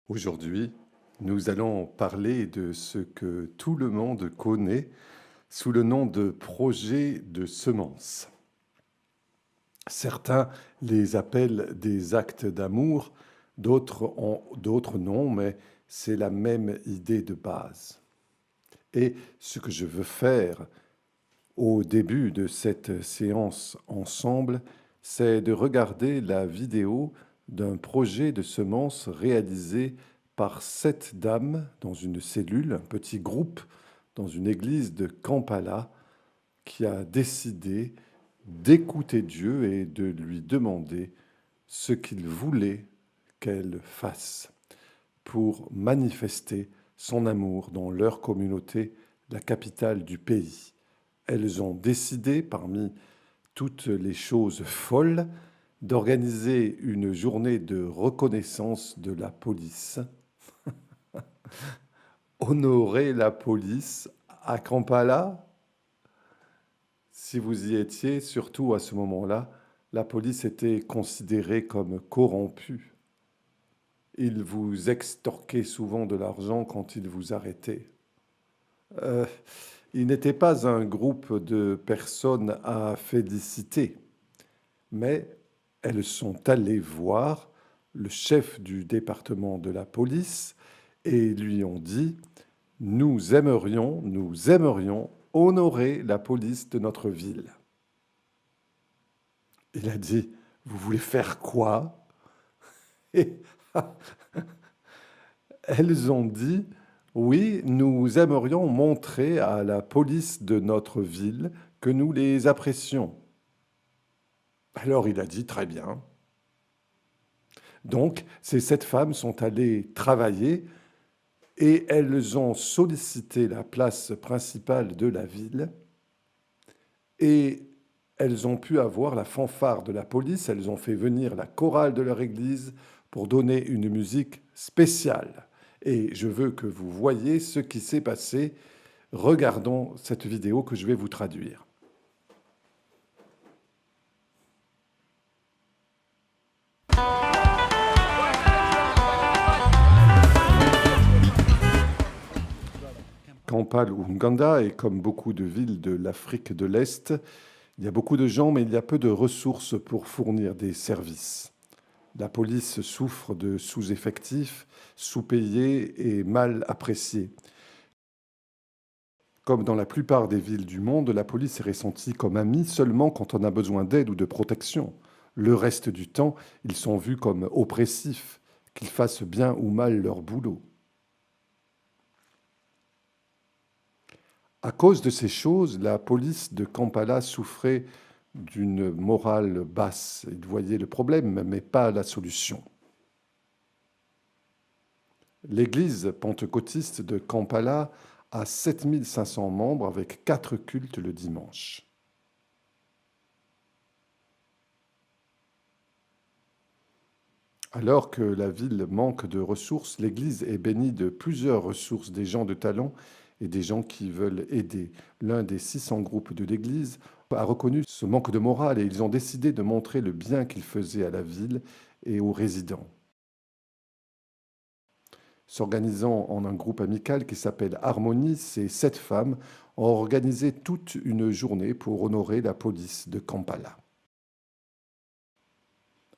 Aujourd'hui, nous allons parler de ce que tout le monde connaît sous le nom de projet de semence. Certains les appellent des actes d'amour, d'autres ont d'autres noms, mais c'est la même idée de base. Et ce que je veux faire au début de cette séance ensemble, c'est de regarder la vidéo d'un projet de semences réalisé par 7 dames dans une cellule, un petit groupe dans une église de Kampala qui a décidé d'écouter Dieu et de lui demander ce qu'il voulait qu'elle fasse pour manifester son amour dans leur communauté, la capitale du pays. Elles ont décidé, parmi toutes les choses folles, d'organiser une journée de reconnaissance de la police. Honorer la police à Kampala, si vous y étiez, surtout à ce moment-là, la police était considérée comme corrompue. Ils vous extorquaient souvent de l'argent quand ils vous arrêtaient. Euh, ils n'étaient pas un groupe de personnes à féliciter, mais elles sont allées voir le chef du département de la police et lui ont dit: nous aimerions honorer la police de notre ville. Il a dit: vous voulez faire quoi? Et elles ont dit: oui, nous aimerions montrer à la police de notre ville que nous les apprécions. Alors il a dit: très bien. Donc ces 7 femmes sont allées travailler et elles ont sollicité la place principale de la ville et elles ont pu avoir la fanfare de la police, elles ont fait venir la chorale de leur église pour donner une musique spéciale. Et je veux que vous voyiez ce qui s'est passé. Regardons cette vidéo que je vais vous traduire. Kampala ou Ouganda est comme beaucoup de villes de l'Afrique de l'Est. Il y a beaucoup de gens, mais il y a peu de ressources pour fournir des services. La police souffre de sous-effectifs, sous-payés et mal appréciés. Comme dans la plupart des villes du monde, la police est ressentie comme amie seulement quand on a besoin d'aide ou de protection. Le reste du temps, ils sont vus comme oppressifs, qu'ils fassent bien ou mal leur boulot. À cause de ces choses, la police de Kampala souffrait d'une morale basse. Ils voyaient le problème, mais pas la solution. L'église pentecôtiste de Kampala a 7500 membres avec 4 cultes le dimanche. Alors que la ville manque de ressources, l'Église est bénie de plusieurs ressources, des gens de talent et des gens qui veulent aider. L'un des 600 groupes de l'Église a reconnu ce manque de morale et ils ont décidé de montrer le bien qu'ils faisaient à la ville et aux résidents. S'organisant en un groupe amical qui s'appelle Harmonie, ces 7 femmes ont organisé toute une journée pour honorer la police de Kampala.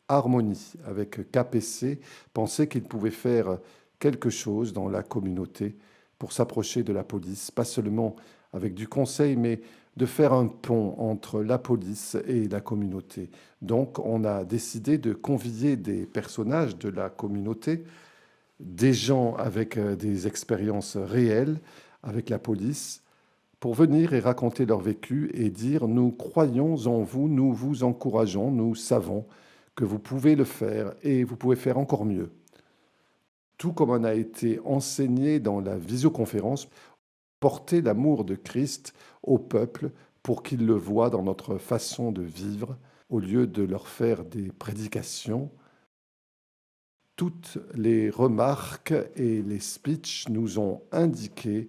Harmonie, avec KPC, pensait qu'il pouvait faire quelque chose dans la communauté pour s'approcher de la police, pas seulement avec du conseil, mais de faire un pont entre la police et la communauté. Donc on a décidé de convier des personnages de la communauté, des gens avec des expériences réelles avec la police, pour venir et raconter leur vécu et dire: nous croyons en vous, nous vous encourageons, nous savons que vous pouvez le faire et vous pouvez faire encore mieux. Tout comme on a été enseigné dans la visioconférence, porter l'amour de Christ au peuple pour qu'il le voie dans notre façon de vivre, au lieu de leur faire des prédications. Toutes les remarques et les speeches nous ont indiqué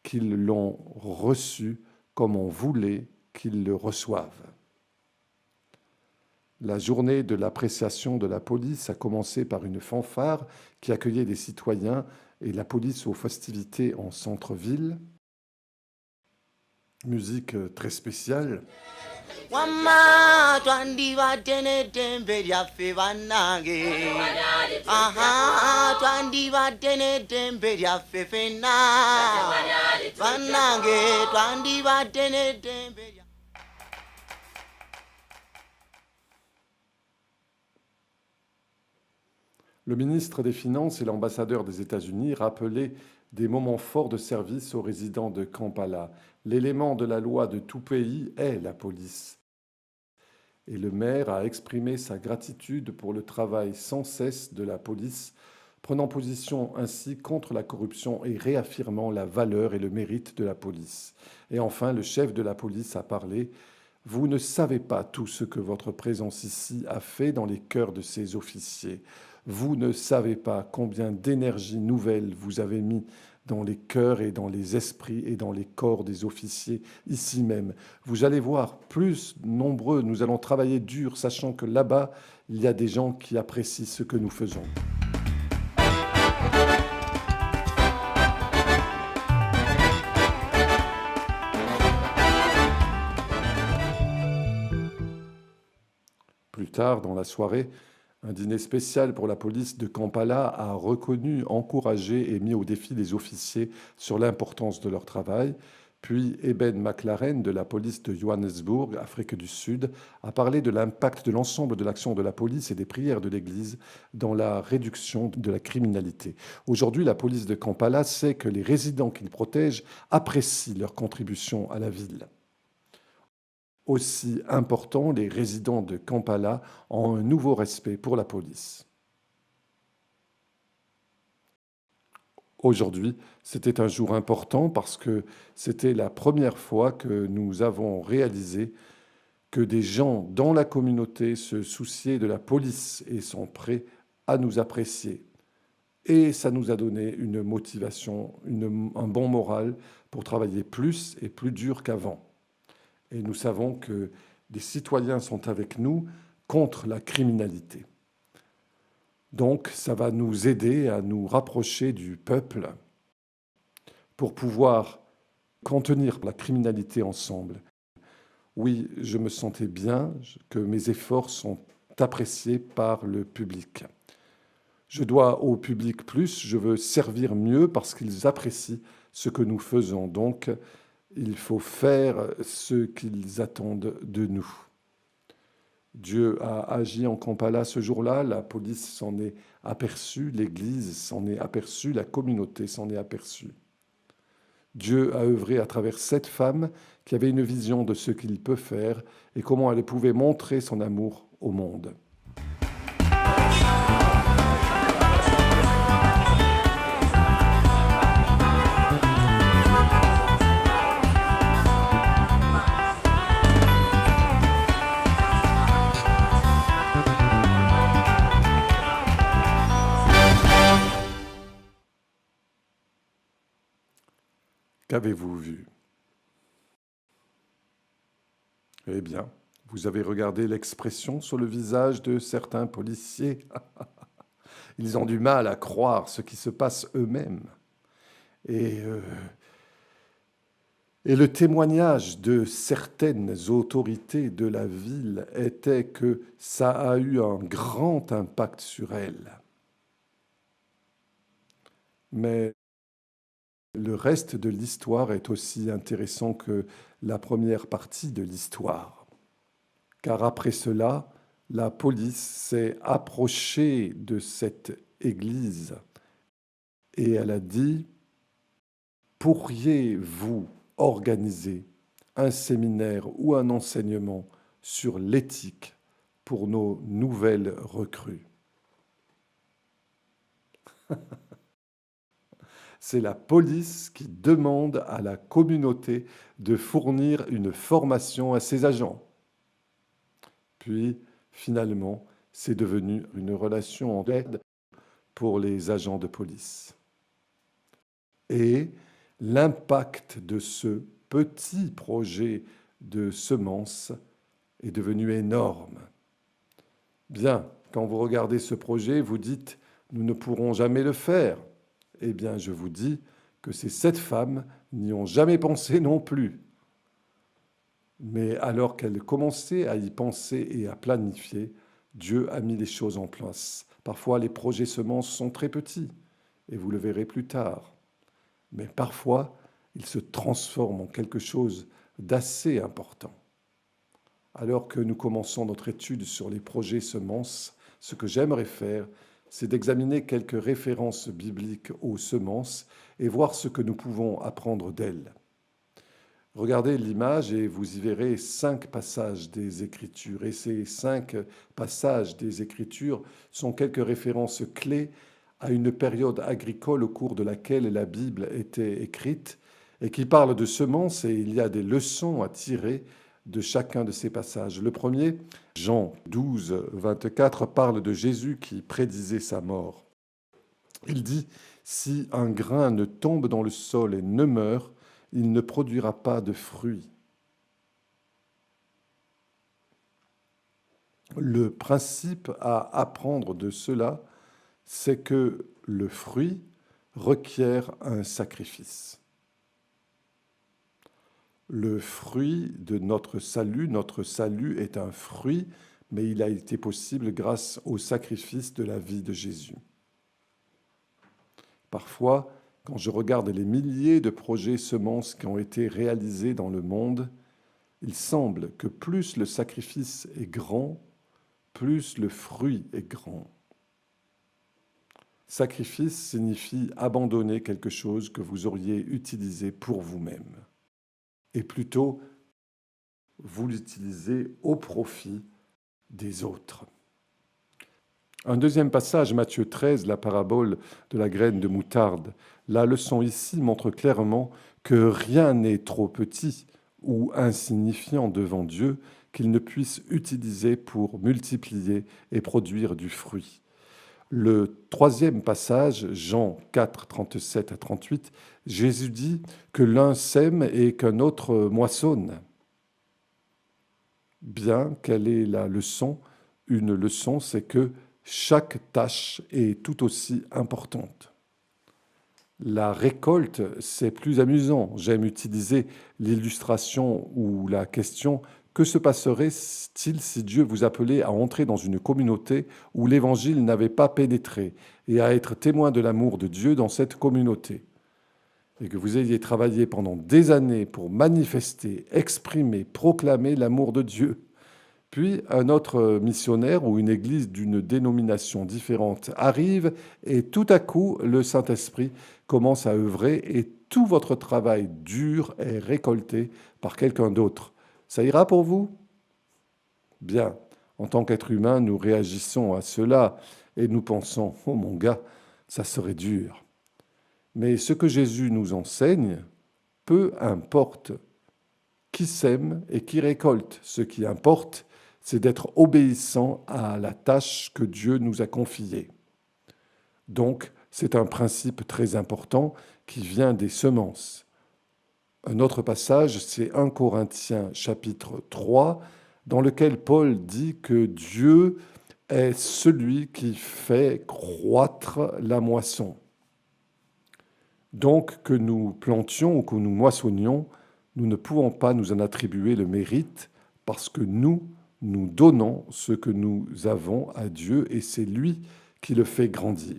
qu'ils l'ont reçu comme on voulait qu'ils le reçoivent. La journée de l'appréciation de la police a commencé par une fanfare qui accueillait les citoyens et la police aux festivités en centre-ville. Musique très spéciale. Wamma twandibadde dembe lyaffe bannange aha twandibadde dembe lyaffe ffenna bannange twandibadde dembe. Le ministre des Finances et l'ambassadeur des États-Unis rappelaient des moments forts de service aux résidents de Kampala. L'élément de la loi de tout pays est la police. Et le maire a exprimé sa gratitude pour le travail sans cesse de la police, prenant position ainsi contre la corruption et réaffirmant la valeur et le mérite de la police. Et enfin, le chef de la police a parlé. Vous ne savez pas tout ce que votre présence ici a fait dans les cœurs de ces officiers. Vous ne savez pas combien d'énergie nouvelle vous avez mis dans les cœurs et dans les esprits et dans les corps des officiers ici même. Vous allez voir, plus nombreux, nous allons travailler dur, sachant que là-bas, il y a des gens qui apprécient ce que nous faisons. Plus tard, dans la soirée, un dîner spécial pour la police de Kampala a reconnu, encouragé et mis au défi les officiers sur l'importance de leur travail. Puis Eben McLaren de la police de Johannesburg, Afrique du Sud, a parlé de l'impact de l'ensemble de l'action de la police et des prières de l'Église dans la réduction de la criminalité. Aujourd'hui, la police de Kampala sait que les résidents qu'ils protègent apprécient leur contribution à la ville. Aussi important, les résidents de Kampala ont un nouveau respect pour la police. Aujourd'hui, c'était un jour important parce que c'était la première fois que nous avons réalisé que des gens dans la communauté se souciaient de la police et sont prêts à nous apprécier. Et ça nous a donné une motivation, un bon moral pour travailler plus et plus dur qu'avant. Et nous savons que des citoyens sont avec nous contre la criminalité. Donc, ça va nous aider à nous rapprocher du peuple pour pouvoir contenir la criminalité ensemble. Oui, je me sentais bien que mes efforts sont appréciés par le public. Je dois au public plus, je veux servir mieux parce qu'ils apprécient ce que nous faisons. Donc, il faut faire ce qu'ils attendent de nous. Dieu a agi en Kampala ce jour-là, la police s'en est aperçue, l'Église s'en est aperçue, la communauté s'en est aperçue. Dieu a œuvré à travers cette femme qui avait une vision de ce qu'il peut faire et comment elle pouvait montrer son amour au monde. Qu'avez-vous vu? Eh bien, vous avez regardé l'expression sur le visage de certains policiers. Ils ont du mal à croire ce qui se passe eux-mêmes. Et le témoignage de certaines autorités de la ville était que ça a eu un grand impact sur elles. Mais le reste de l'histoire est aussi intéressant que la première partie de l'histoire. Car après cela, la police s'est approchée de cette église et elle a dit, pourriez-vous organiser un séminaire ou un enseignement sur l'éthique pour nos nouvelles recrues? C'est la police qui demande à la communauté de fournir une formation à ses agents. Puis, finalement, c'est devenu une relation d'aide pour les agents de police. Et l'impact de ce petit projet de semences est devenu énorme. Bien, quand vous regardez ce projet, vous dites « nous ne pourrons jamais le faire ». Eh bien, je vous dis que ces 7 femmes n'y ont jamais pensé non plus. Mais alors qu'elles commençaient à y penser et à planifier, Dieu a mis les choses en place. Parfois, les projets semences sont très petits, et vous le verrez plus tard. Mais parfois, ils se transforment en quelque chose d'assez important. Alors que nous commençons notre étude sur les projets semences, ce que j'aimerais faire, c'est d'examiner quelques références bibliques aux semences et voir ce que nous pouvons apprendre d'elles. Regardez l'image et vous y verrez 5 passages des Écritures. Et ces 5 passages des Écritures sont quelques références clés à une période agricole au cours de laquelle la Bible était écrite et qui parle de semences, et il y a des leçons à tirer de chacun de ces passages. Le premier, Jean 12, 24, parle de Jésus qui prédisait sa mort. Il dit « Si un grain ne tombe dans le sol et ne meurt, il ne produira pas de fruits. » Le principe à apprendre de cela, c'est que le fruit requiert un sacrifice. Le fruit de notre salut est un fruit, mais il a été possible grâce au sacrifice de la vie de Jésus. Parfois, quand je regarde les milliers de projets semences qui ont été réalisés dans le monde, il semble que plus le sacrifice est grand, plus le fruit est grand. Sacrifice signifie abandonner quelque chose que vous auriez utilisé pour vous-même. Et plutôt, vous l'utilisez au profit des autres. Un deuxième passage, Matthieu 13, la parabole de la graine de moutarde. La leçon ici montre clairement que rien n'est trop petit ou insignifiant devant Dieu qu'il ne puisse utiliser pour multiplier et produire du fruit. Le troisième passage, Jean 4, 37 à 38, Jésus dit que l'un sème et qu'un autre moissonne. Bien, quelle est la leçon? Une leçon, c'est que chaque tâche est tout aussi importante. La récolte, c'est plus amusant. J'aime utiliser l'illustration ou la question « Que se passerait-il si Dieu vous appelait à entrer dans une communauté où l'Évangile n'avait pas pénétré et à être témoin de l'amour de Dieu dans cette communauté ?» et que vous ayez travaillé pendant des années pour manifester, exprimer, proclamer l'amour de Dieu. Puis un autre missionnaire ou une église d'une dénomination différente arrive et tout à coup, le Saint-Esprit commence à œuvrer et tout votre travail dur est récolté par quelqu'un d'autre. Ça ira pour vous? Bien. En tant qu'être humain, nous réagissons à cela et nous pensons « Oh mon gars, ça serait dur ». Mais ce que Jésus nous enseigne, peu importe qui sème et qui récolte. Ce qui importe, c'est d'être obéissant à la tâche que Dieu nous a confiée. Donc, c'est un principe très important qui vient des semences. Un autre passage, c'est 1 Corinthiens chapitre 3, dans lequel Paul dit que Dieu est celui qui fait croître la moisson. Donc, que nous plantions ou que nous moissonnions, nous ne pouvons pas nous en attribuer le mérite parce que nous donnons ce que nous avons à Dieu et c'est lui qui le fait grandir.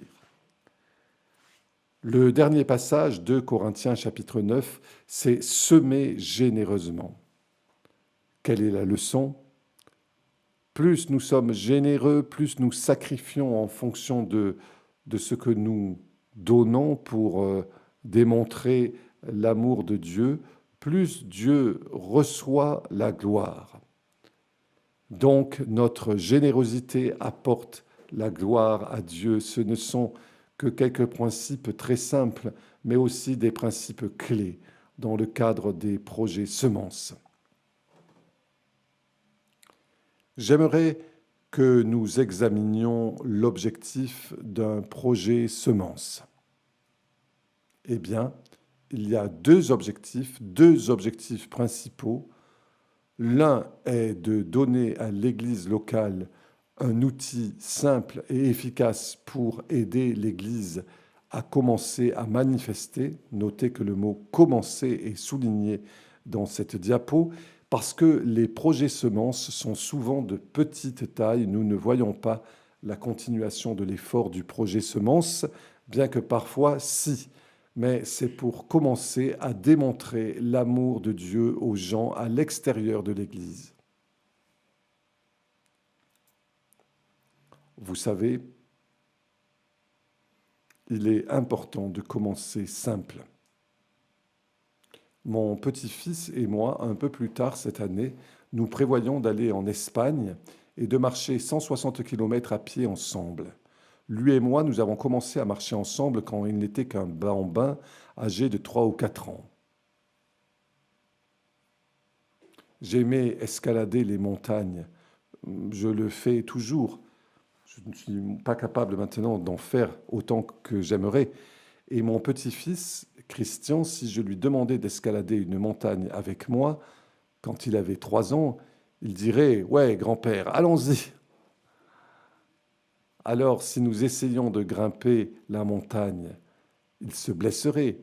Le dernier passage, 2 Corinthiens chapitre 9, c'est « semer généreusement ». Quelle est la leçon? Plus nous sommes généreux, plus nous sacrifions en fonction de ce que nous donnons pour démontrer l'amour de Dieu, plus Dieu reçoit la gloire. Donc notre générosité apporte la gloire à Dieu. Ce ne sont que quelques principes très simples, mais aussi des principes clés dans le cadre des projets semences. J'aimerais que nous examinions l'objectif d'un projet semence. Eh bien, il y a deux objectifs principaux. L'un est de donner à l'Église locale un outil simple et efficace pour aider l'Église à commencer à manifester. Notez que le mot « commencer » est souligné dans cette diapo, parce que les projets semences sont souvent de petite taille. Nous ne voyons pas la continuation de l'effort du projet semence, bien que parfois si. Mais c'est pour commencer à démontrer l'amour de Dieu aux gens à l'extérieur de l'Église. Vous savez, il est important de commencer simple. Mon petit-fils et moi, un peu plus tard cette année, nous prévoyons d'aller en Espagne et de marcher 160 km à pied ensemble. Lui et moi, nous avons commencé à marcher ensemble quand il n'était qu'un bambin âgé de 3 ou 4 ans. J'aimais escalader les montagnes. Je le fais toujours. Je ne suis pas capable maintenant d'en faire autant que j'aimerais. Et mon petit-fils, Christian, si je lui demandais d'escalader une montagne avec moi, quand il avait 3 ans, il dirait « Ouais, grand-père, allons-y !» Alors, si nous essayions de grimper la montagne, il se blesserait,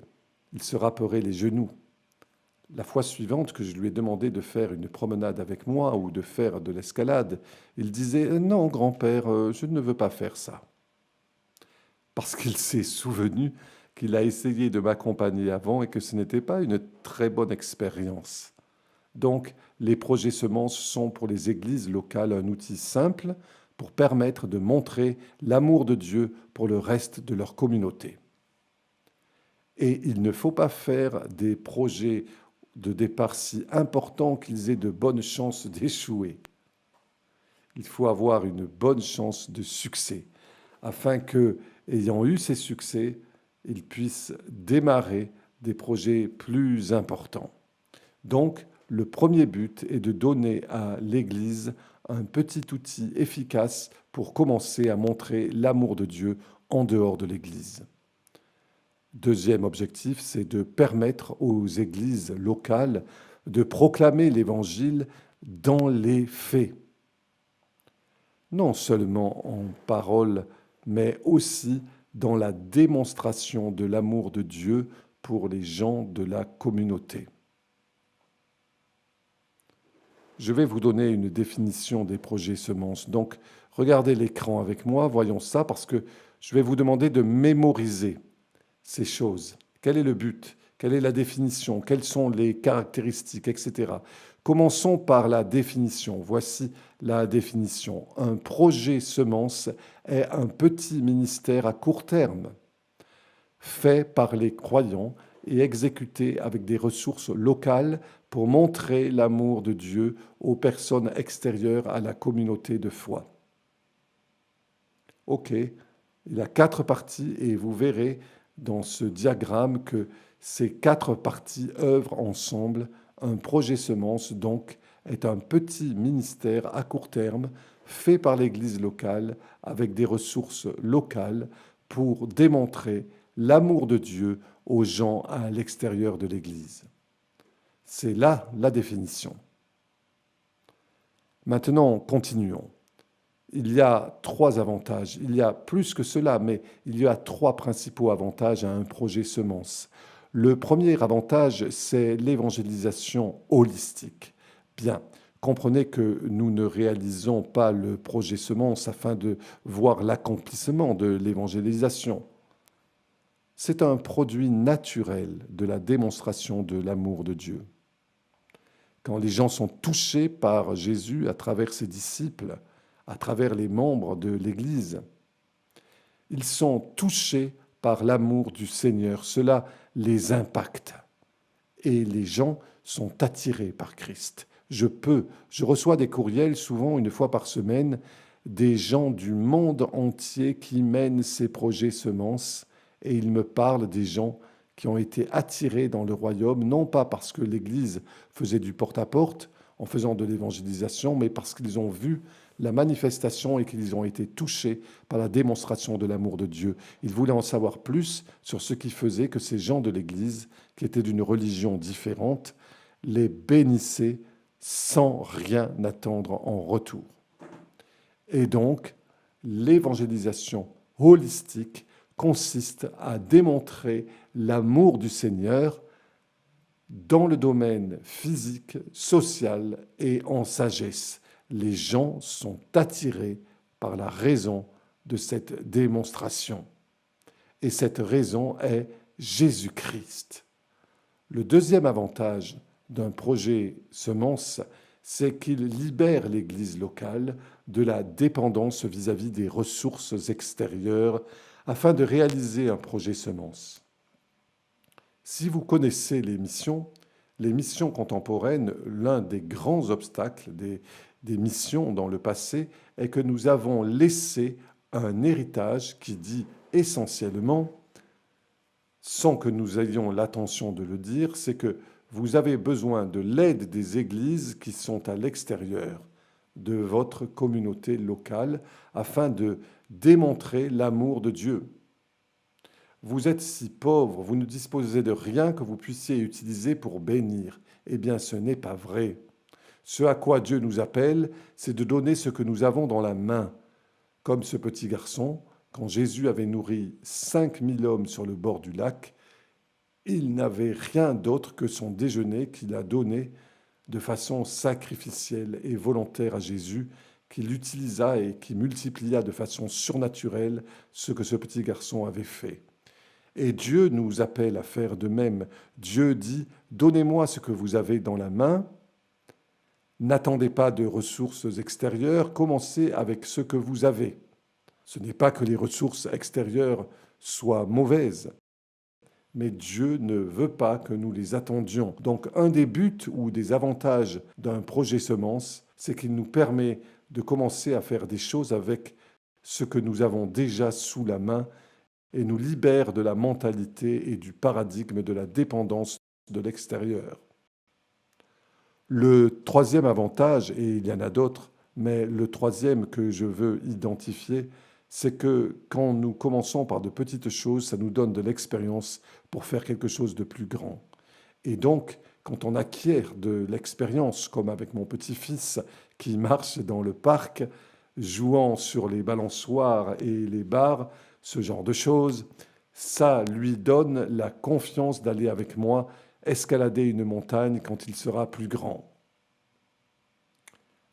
il se râperait les genoux. La fois suivante que je lui ai demandé de faire une promenade avec moi ou de faire de l'escalade, il disait « Non, grand-père, je ne veux pas faire ça. » Parce qu'il s'est souvenu qu'il a essayé de m'accompagner avant et que ce n'était pas une très bonne expérience. Donc, les projets semences sont pour les églises locales un outil simple pour permettre de montrer l'amour de Dieu pour le reste de leur communauté. Et il ne faut pas faire des projets de départ si importants qu'ils aient de bonnes chances d'échouer. Il faut avoir une bonne chance de succès, afin que, ayant eu ces succès, ils puissent démarrer des projets plus importants. Donc, le premier but est de donner à l'Église un petit outil efficace pour commencer à montrer l'amour de Dieu en dehors de l'Église. Deuxième objectif, c'est de permettre aux églises locales de proclamer l'Évangile dans les faits. Non seulement en parole, mais aussi dans la démonstration de l'amour de Dieu pour les gens de la communauté. Je vais vous donner une définition des projets semences. Donc, regardez l'écran avec moi, voyons ça, parce que je vais vous demander de mémoriser ces choses. Quel est le but? Quelle est la définition? Quelles sont les caractéristiques, etc. Commençons par la définition. Voici la définition. Un projet semence est un petit ministère à court terme, fait par les croyants et exécuté avec des ressources locales pour montrer l'amour de Dieu aux personnes extérieures à la communauté de foi. Ok, il y a 4 parties et vous verrez dans ce diagramme que ces 4 parties œuvrent ensemble. Un projet semence, donc, est un petit ministère à court terme fait par l'Église locale avec des ressources locales pour démontrer l'amour de Dieu aux gens à l'extérieur de l'Église. C'est là la définition. Maintenant, continuons. Il y a 3 avantages. Il y a plus que cela, mais il y a 3 principaux avantages à un projet semence. Le premier avantage, c'est l'évangélisation holistique. Bien, comprenez que nous ne réalisons pas le projet semence afin de voir l'accomplissement de l'évangélisation. C'est un produit naturel de la démonstration de l'amour de Dieu. Quand les gens sont touchés par Jésus à travers ses disciples, à travers les membres de l'Église, ils sont touchés par l'amour du Seigneur. Cela les impacte. Et les gens sont attirés par Christ. Je reçois des courriels, souvent 1 fois par semaine, des gens du monde entier qui mènent ces projets semences, et ils me parlent des gens qui ont été attirés dans le royaume, non pas parce que l'Église faisait du porte-à-porte en faisant de l'évangélisation, mais parce qu'ils ont vu la manifestation et qu'ils ont été touchés par la démonstration de l'amour de Dieu. Ils voulaient en savoir plus sur ce qui faisait que ces gens de l'Église, qui étaient d'une religion différente, les bénissaient sans rien attendre en retour. Et donc, l'évangélisation holistique consiste à démontrer l'amour du Seigneur dans le domaine physique, social et en sagesse. Les gens sont attirés par la raison de cette démonstration. Et cette raison est Jésus-Christ. Le deuxième avantage d'un projet semence, c'est qu'il libère l'Église locale de la dépendance vis-à-vis des ressources extérieures afin de réaliser un projet semence. Si vous connaissez les missions contemporaines, l'un des grands obstacles des missions dans le passé est que nous avons laissé un héritage qui dit essentiellement, sans que nous ayons l'intention de le dire, c'est que vous avez besoin de l'aide des églises qui sont à l'extérieur de votre communauté locale afin de démontrer l'amour de Dieu. Vous êtes si pauvre, vous ne disposez de rien que vous puissiez utiliser pour bénir. Eh bien, ce n'est pas vrai. Ce à quoi Dieu nous appelle, c'est de donner ce que nous avons dans la main. Comme ce petit garçon, quand Jésus avait nourri 5000 hommes sur le bord du lac, il n'avait rien d'autre que son déjeuner qu'il a donné de façon sacrificielle et volontaire à Jésus, qu'il utilisa et qui multiplia de façon surnaturelle ce que ce petit garçon avait fait. Et Dieu nous appelle à faire de même. Dieu dit, donnez-moi ce que vous avez dans la main. N'attendez pas de ressources extérieures, commencez avec ce que vous avez. Ce n'est pas que les ressources extérieures soient mauvaises, mais Dieu ne veut pas que nous les attendions. Donc un des buts ou des avantages d'un projet semence, c'est qu'il nous permet de commencer à faire des choses avec ce que nous avons déjà sous la main et nous libère de la mentalité et du paradigme de la dépendance de l'extérieur. Le troisième avantage, et il y en a d'autres, mais le troisième que je veux identifier, c'est que quand nous commençons par de petites choses, ça nous donne de l'expérience pour faire quelque chose de plus grand. Et donc, quand on acquiert de l'expérience, comme avec mon petit-fils qui marche dans le parc, jouant sur les balançoires et les barres, ce genre de choses, ça lui donne la confiance d'aller avec moi escalader une montagne quand il sera plus grand.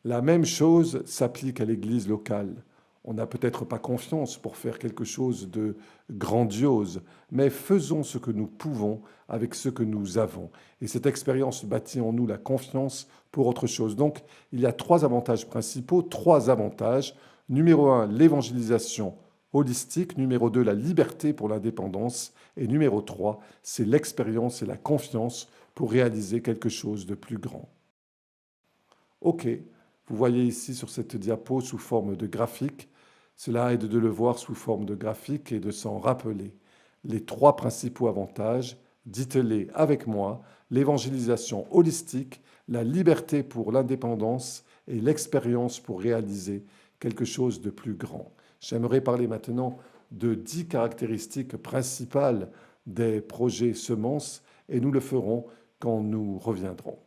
La même chose s'applique à l'Église locale. On n'a peut-être pas confiance pour faire quelque chose de grandiose, mais faisons ce que nous pouvons avec ce que nous avons. Et cette expérience bâtit en nous la confiance pour autre chose. Donc, il y a 3 avantages principaux, 3 avantages. Numéro 1, l'évangélisation holistique. Numéro 2, la liberté pour l'indépendance. Et numéro 3, c'est l'expérience et la confiance pour réaliser quelque chose de plus grand. OK, vous voyez ici sur cette diapo sous forme de graphique. Cela aide de le voir sous forme de graphique et de s'en rappeler. Les 3 principaux avantages, dites-les avec moi, l'évangélisation holistique, la liberté pour l'indépendance et l'expérience pour réaliser quelque chose de plus grand. J'aimerais parler maintenant de 10 caractéristiques principales des projets semences et nous le ferons quand nous reviendrons.